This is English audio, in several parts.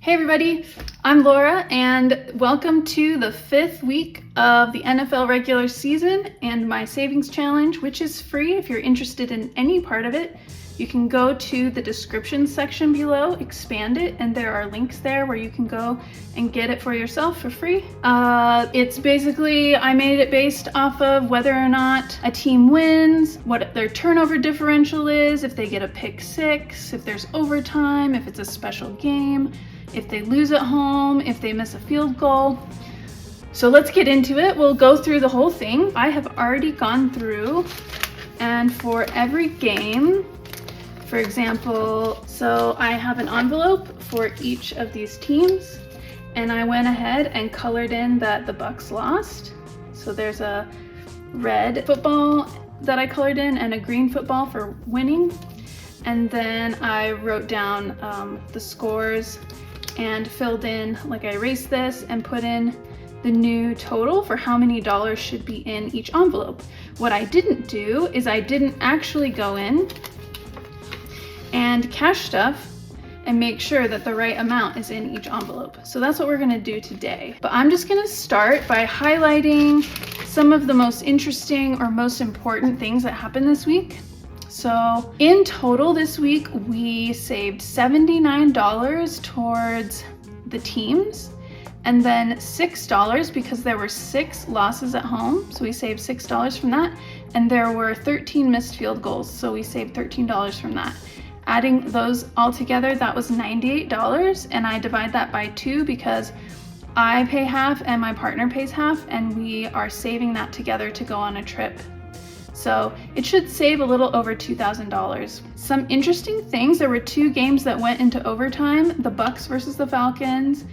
Hey everybody, I'm Laura and welcome to the 5th week of the NFL regular season and my savings challenge, which is free. If you're interested in any part of it, you can go to the description section below, expand it, and there are links there where you can go and get it for yourself for free. It's basically, I made it based off of whether or not a team wins, what their turnover differential is, if they get a pick six, if there's overtime, if it's a special game, if they lose at home, if they miss a field goal. So let's get into it. We'll go through the whole thing. I have already gone through, and for every game, for example, so I have an envelope for each of these teams, and I went ahead and colored in that the Bucks lost. So there's a red football that I colored in and a green football for winning. And then I wrote down the scores and filled in, like I erased this and put in the new total for how many dollars should be in each envelope. What I didn't do is I didn't actually go in and cash stuff and make sure that the right amount is in each envelope. So that's what we're gonna do today. But I'm just gonna start by highlighting some of the most interesting or most important things that happened this week. So in total this week, we saved $79 towards the teams, and then $6 because there were 6 losses at home. So we saved $6 from that. And there were 13 missed field goals. So we saved $13 from that. Adding those all together, that was $98. And I divide that by 2 because I pay half and my partner pays half, and we are saving that together to go on a trip. So it should save a little over $2,000. Some interesting things, there were 2 games that went into overtime, the Bucks versus the Falcons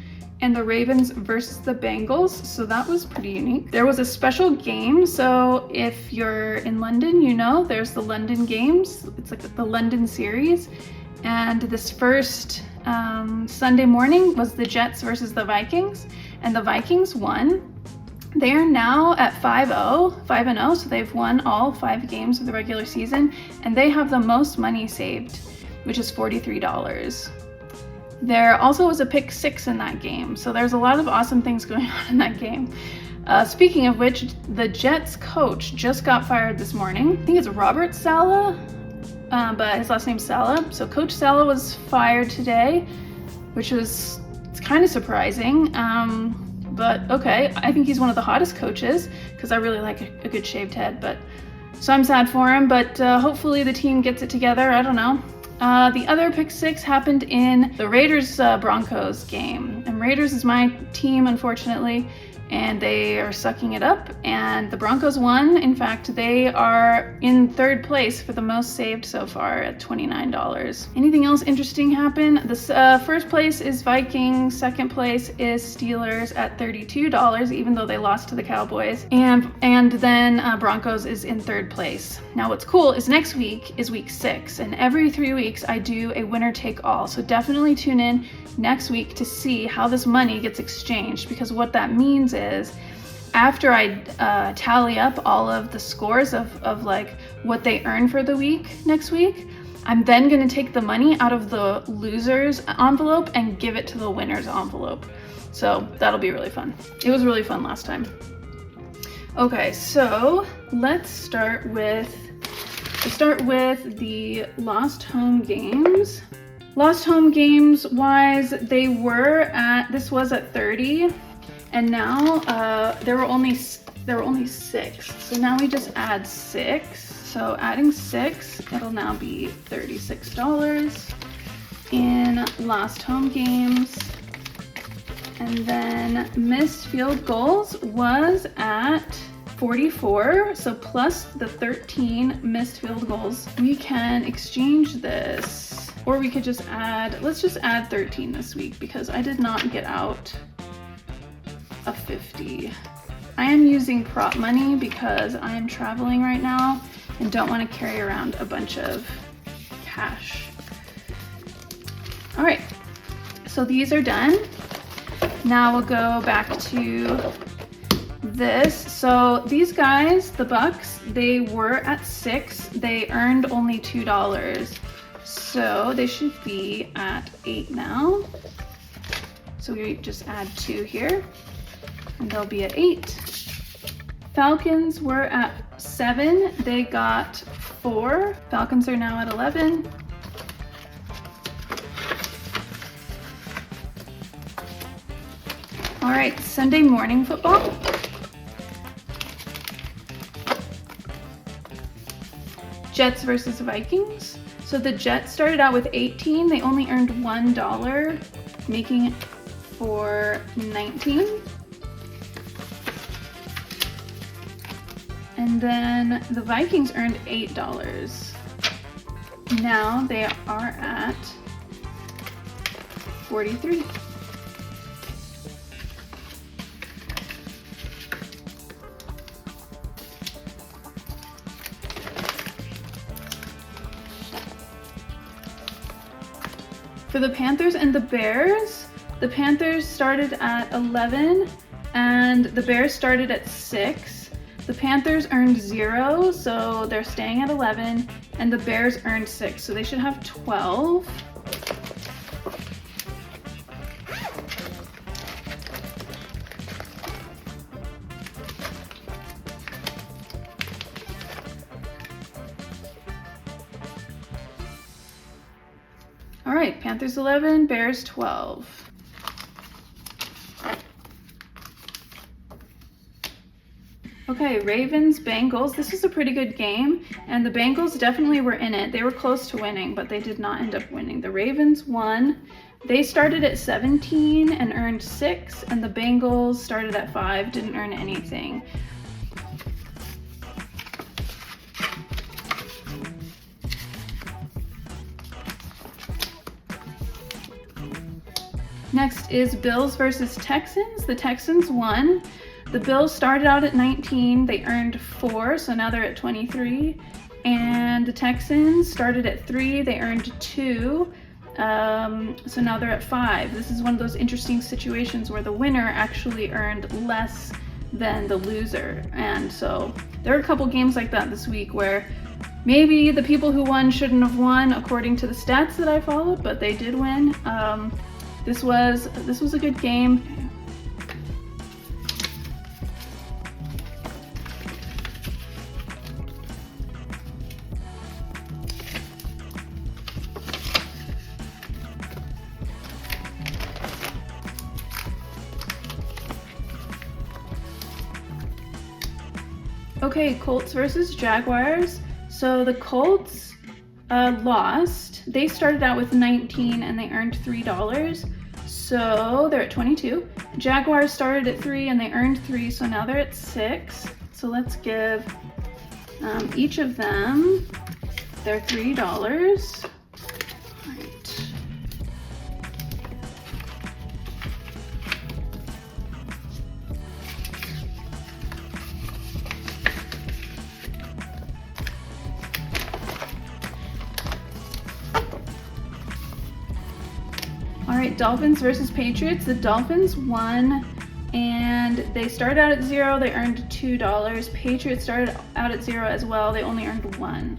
and the Ravens versus the Bengals. So that was pretty unique. There was a special game. So if you're in London, you know, there's the London games. It's like the London series. And this first Sunday morning was the Jets versus the Vikings, and the Vikings won. They are now at 5-0, so they've won all 5 games of the regular season, and they have the most money saved, which is $43. There also was a pick 6 in that game, so there's a lot of awesome things going on in that game. Speaking of which, the Jets coach just got fired this morning. I think it's Robert Saleh, but his last name's Saleh. So Coach Saleh was fired today, which was kind of surprising. But okay, I think he's one of the hottest coaches because I really like a good shaved head. But so I'm sad for him, but hopefully the team gets it together. I don't know. The other pick 6 happened in the Raiders Broncos game, and Raiders is my team, unfortunately, and they are sucking it up, and the Broncos won. In fact, they are in 3rd place for the most saved so far at $29. Anything else interesting happen? This first place is Vikings, 2nd place is Steelers at $32, even though they lost to the Cowboys, and then Broncos is in 3rd place. Now what's cool is next week is week 6, and every 3 weeks I do a winner take all, so definitely tune in next week to see how this money gets exchanged, because what that means is after I tally up all of the scores of like what they earn for the week next week, I'm then going to take the money out of the losers envelope and give it to the winners envelope. So that'll be really fun. It was really fun last time. Okay, so let's start with the lost home games. Lost home games wise, this was at 30, and now there were only 6. So now we just add 6. So adding 6, it'll now be $36 in lost home games. And then missed field goals was at 44, so plus the 13 missed field goals. We can exchange this, or we could just let's just add 13 this week because I did not get out a 50. I am using prop money because I am traveling right now and don't want to carry around a bunch of cash. All right, so these are done. Now we'll go back to this. So these guys, the Bucks, they were at 6. They earned only $2. So they should be at 8 now. So we just add 2 here, and they'll be at 8. Falcons were at 7, they got 4. Falcons are now at 11. All right, Sunday morning football. Jets versus Vikings. So the Jets started out with 18, they only earned $1, making it for 19. And then the Vikings earned $8. Now they are at 43. For the Panthers and the Bears started at 11 and the Bears started at 6. The Panthers earned 0, so they're staying at 11, and the Bears earned 6, so they should have 12. All right, Panthers 11, Bears 12. Okay, Ravens, Bengals. This was a pretty good game, and the Bengals definitely were in it. They were close to winning, but they did not end up winning. The Ravens won. They started at 17 and earned 6, and the Bengals started at 5, didn't earn anything. Next is Bills versus Texans. The Texans won. The Bills started out at 19, they earned 4, so now they're at 23. And the Texans started at 3, they earned 2, so now they're at 5. This is one of those interesting situations where the winner actually earned less than the loser. And so there are a couple games like that this week where maybe the people who won shouldn't have won according to the stats that I followed, but they did win. This was a good game. Okay, Colts versus Jaguars. So the Colts lost. They started out with 19 and they earned $3. So they're at 22. Jaguars started at 3 and they earned 3, so now they're at 6. So let's give each of them their $3. All right, Dolphins versus Patriots. The Dolphins won, and they started out at 0, they earned $2. Patriots started out at 0 as well, they only earned 1.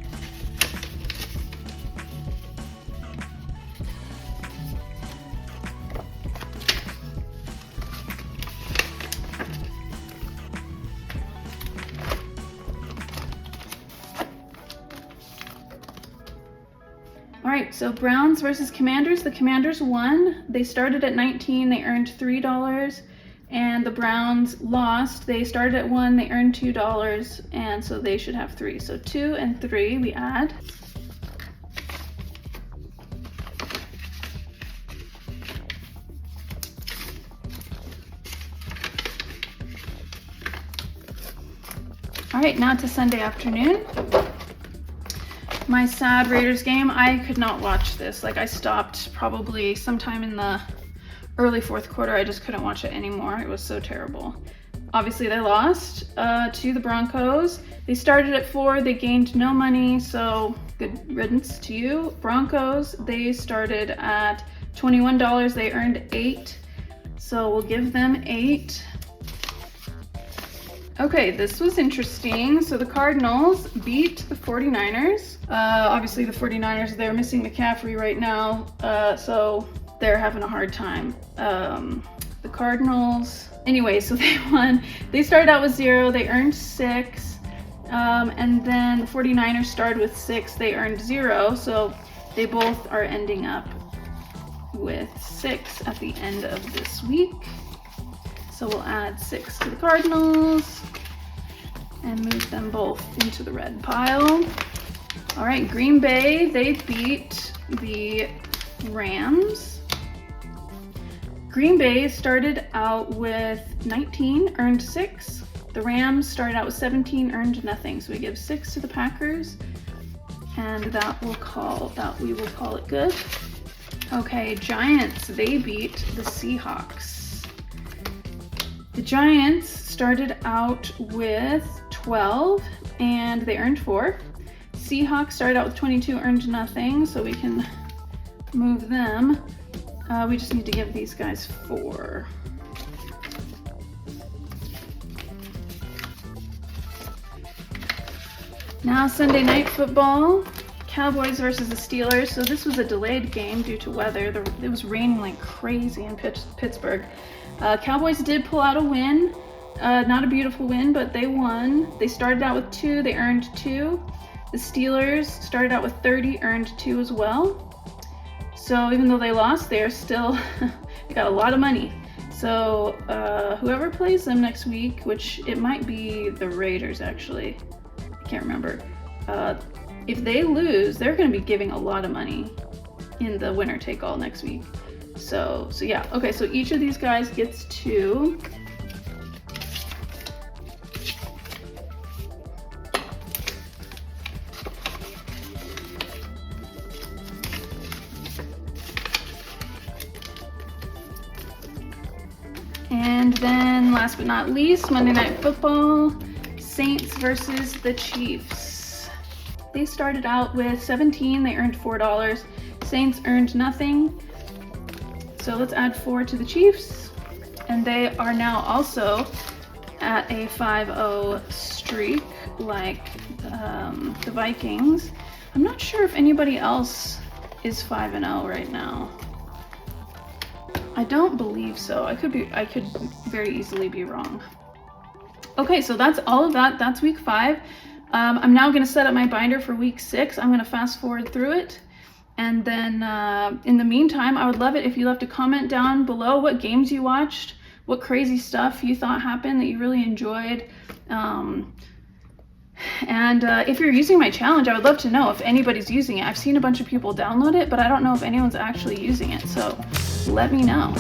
All right, so Browns versus Commanders. The Commanders won. They started at 19, they earned $3, and the Browns lost. They started at 1, they earned $2, and so they should have 3. So 2 and 3 we add. All right, now to Sunday afternoon. My sad Raiders game, I could not watch this. Like, I stopped probably sometime in the early 4th quarter. I just couldn't watch it anymore. It was so terrible. Obviously, they lost to the Broncos. They started at 4, they gained no money, so good riddance to you. Broncos, they started at $21, they earned 8, so we'll give them 8. Okay, this was interesting. So the Cardinals beat the 49ers. Obviously the 49ers, they're missing McCaffrey right now. So they're having a hard time. The Cardinals, anyway, so they won. They started out with 0, they earned 6. And then the 49ers started with 6, they earned 0. So they both are ending up with 6 at the end of this week. So we'll add 6 to the Cardinals and move them both into the red pile. All right, Green Bay, they beat the Rams. Green Bay started out with 19, earned 6. The Rams started out with 17, earned nothing. So we give 6 to the Packers, and we will call it good. Okay, Giants, they beat the Seahawks. The Giants started out with 12 and they earned 4. Seahawks started out with 22, earned nothing, so we can move them. We just need to give these guys 4. Now Sunday Night Football, Cowboys versus the Steelers. So this was a delayed game due to weather. It was raining like crazy in Pittsburgh. Cowboys did pull out a win. Not a beautiful win, but they won. They started out with 2, they earned 2. The Steelers started out with 30, earned 2 as well. So even though they lost, they're still, they got a lot of money. So whoever plays them next week, which it might be the Raiders actually, I can't remember. If they lose, they're going to be giving a lot of money in the winner take all next week. So yeah, okay, so each of these guys gets 2. And then last but not least, Monday Night Football, Saints versus the Chiefs. They started out with 17, they earned $4. Saints earned nothing. So let's add 4 to the Chiefs. And they are now also at a 5-0 streak like the Vikings. I'm not sure if anybody else is 5-0 right now. I don't believe so. I could very easily be wrong. Okay, so that's all of that. That's week 5. I'm now going to set up my binder for week 6. I'm going to fast forward through it. And then in the meantime, I would love it if you left a comment down below what games you watched, what crazy stuff you thought happened that you really enjoyed. And if you're using my challenge, I would love to know if anybody's using it. I've seen a bunch of people download it, but I don't know if anyone's actually using it. So let me know.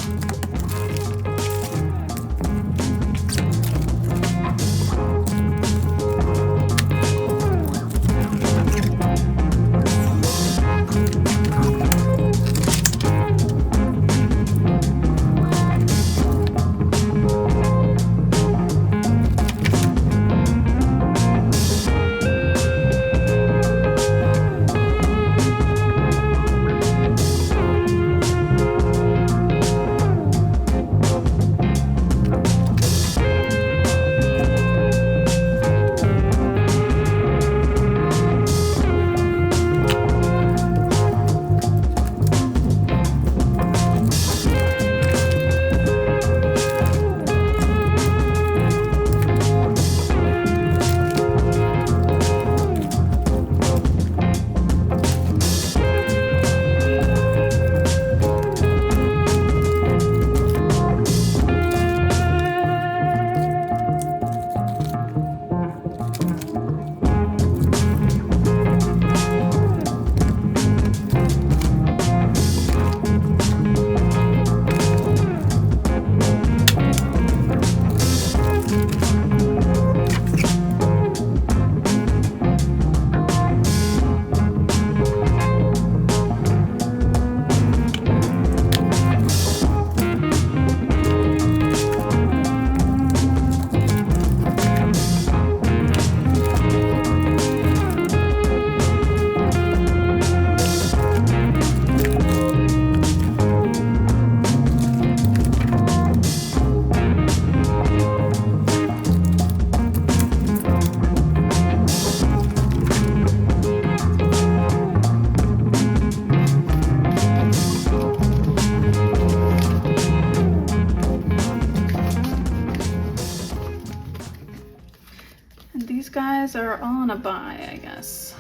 guys are all on a bye, I guess.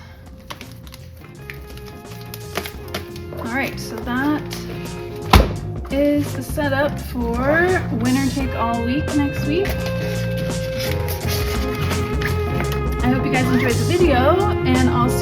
Alright, so that is the setup for winner take all week next week. I hope you guys enjoyed the video, and I'll see